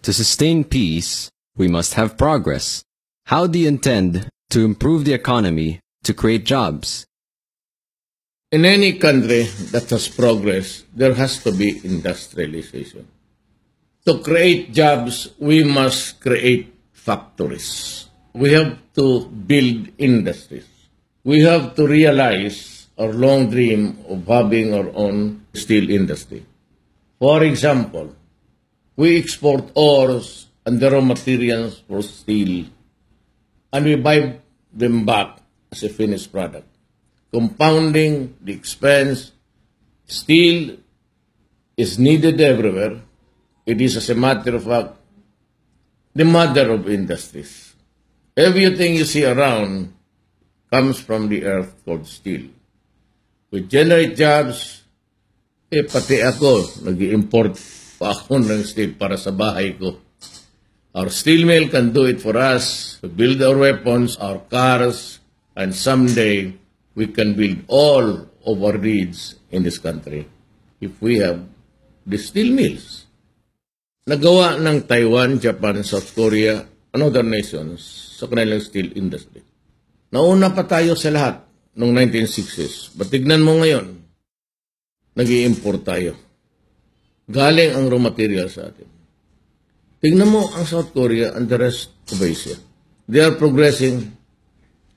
To sustain peace, we must have progress. How do you intend to improve the economy to create jobs? In any country that has progress, there has to be industrialization. To create jobs, we must create factories. We have to build industries. We have to realize our long dream of having our own steel industry. For example, we export ores and the raw materials for steel, and we buy them back as a finished product. Compounding the expense, steel is needed everywhere. It is, as a matter of fact, the mother of industries. Everything you see around comes from the earth called steel. We generate jobs. Pati ako, nag-import pa ako ng steel para sa bahay ko. Our steel mill can do it for us. We build our weapons, our cars, and someday we can build all of our needs in this country if we have the steel mills. Nagawa ng Taiwan, Japan, South Korea, and other nations sa kanilang steel industry. Nauna pa tayo sa lahat noong 1960s. But tignan mo ngayon, nag-i-import tayo. Galing ang raw material sa atin. Tignan mo ang South Korea and the rest of Asia. They are progressing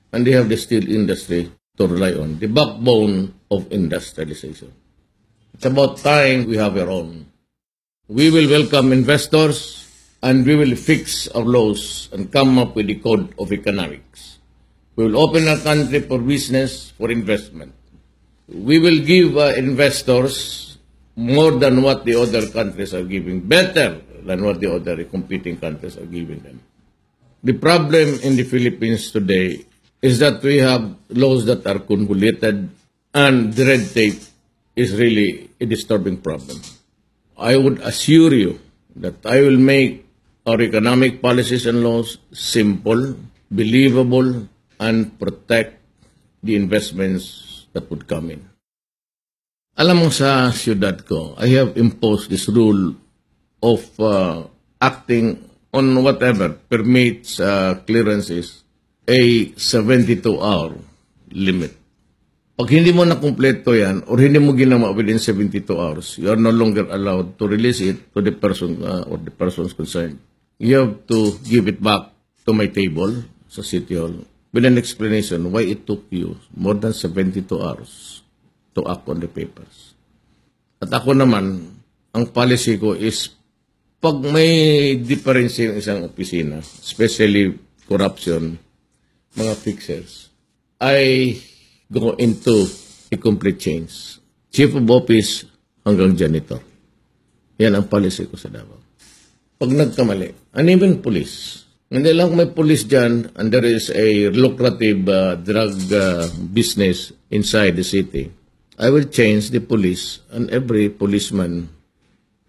and they have the steel industry to rely on, the backbone of industrialization. It's about time we have our own. We will welcome investors and we will fix our laws and come up with the code of economics. We will open our country for business, for investment. We will give investors more than what the other countries are giving, better than what the other competing countries are giving them. The problem in the Philippines today is that we have laws that are convoluted and the red tape is really a disturbing problem. I would assure you that I will make our economic policies and laws simple, believable, and protect the investments that would come in. Alam mo, sa siyudad ko, I have imposed this rule of acting on whatever permits clearances a 72-hour limit. Pag hindi mo nakumpleto yan or hindi mo ginawa within 72 hours, you are no longer allowed to release it to the person or the persons concerned. You have to give it back to my table sa City Hall with an explanation why it took you more than 72 hours to act on the papers. At ako naman, ang policy ko is pag may difference yung isang opisina, especially corruption, mga fixers, I go into a complete change. Chief of office hanggang janitor. Yan ang policy ko sa Davao. Pag nagkamali, and even police. Hindi lang may police dyan and there is a lucrative drug business inside the city, I will change the police and every policeman.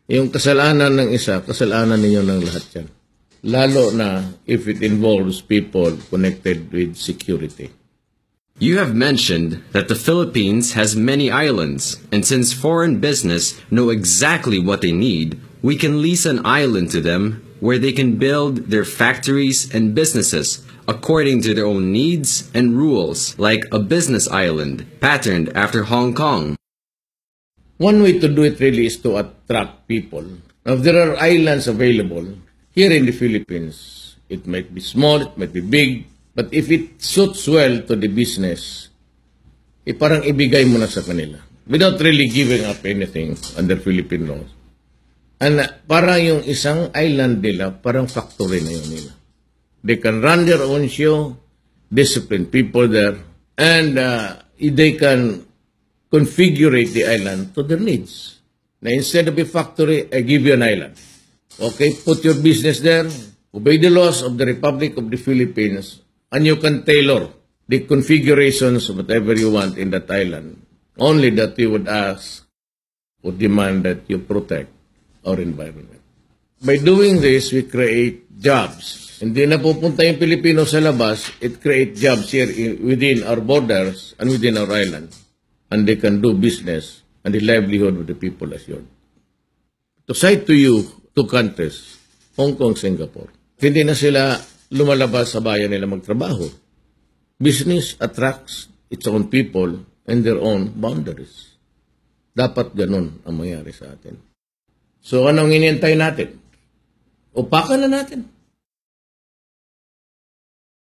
Yung kasalanan ng isa, kasalanan ninyo ng lahat yan. Lalo na if it involves people connected with security. You have mentioned that the Philippines has many islands, and since foreign business know exactly what they need, we can lease an island to them where they can build their factories and businesses according to their own needs and rules, like a business island patterned after Hong Kong. One way to do it really is to attract people. Now, if there are islands available here in the Philippines, it might be small, it might be big, but if it suits well to the business, parang ibigay mo na sa kanila without really giving up anything under Philippine laws. And parang yung isang island nila, parang factory na yun nila. They can run their own show, discipline people there, and they can configure the island to their needs. Now, instead of a factory, I give you an island. Okay, put your business there, obey the laws of the Republic of the Philippines, and you can tailor the configurations of whatever you want in that island. Only that you would ask or demand that you protect our environment. By doing this, we create jobs. Hindi na pupunta yung Pilipino sa labas, it creates jobs here within our borders and within our island. And they can do business and the livelihood of the people assured. To cite to you two countries, Hong Kong, Singapore. Hindi na sila lumalabas sa bayan nila magtrabaho. Business attracts its own people and their own boundaries. Dapat ganun ang mangyari sa atin. So, anong inintay natin? Upakan na natin.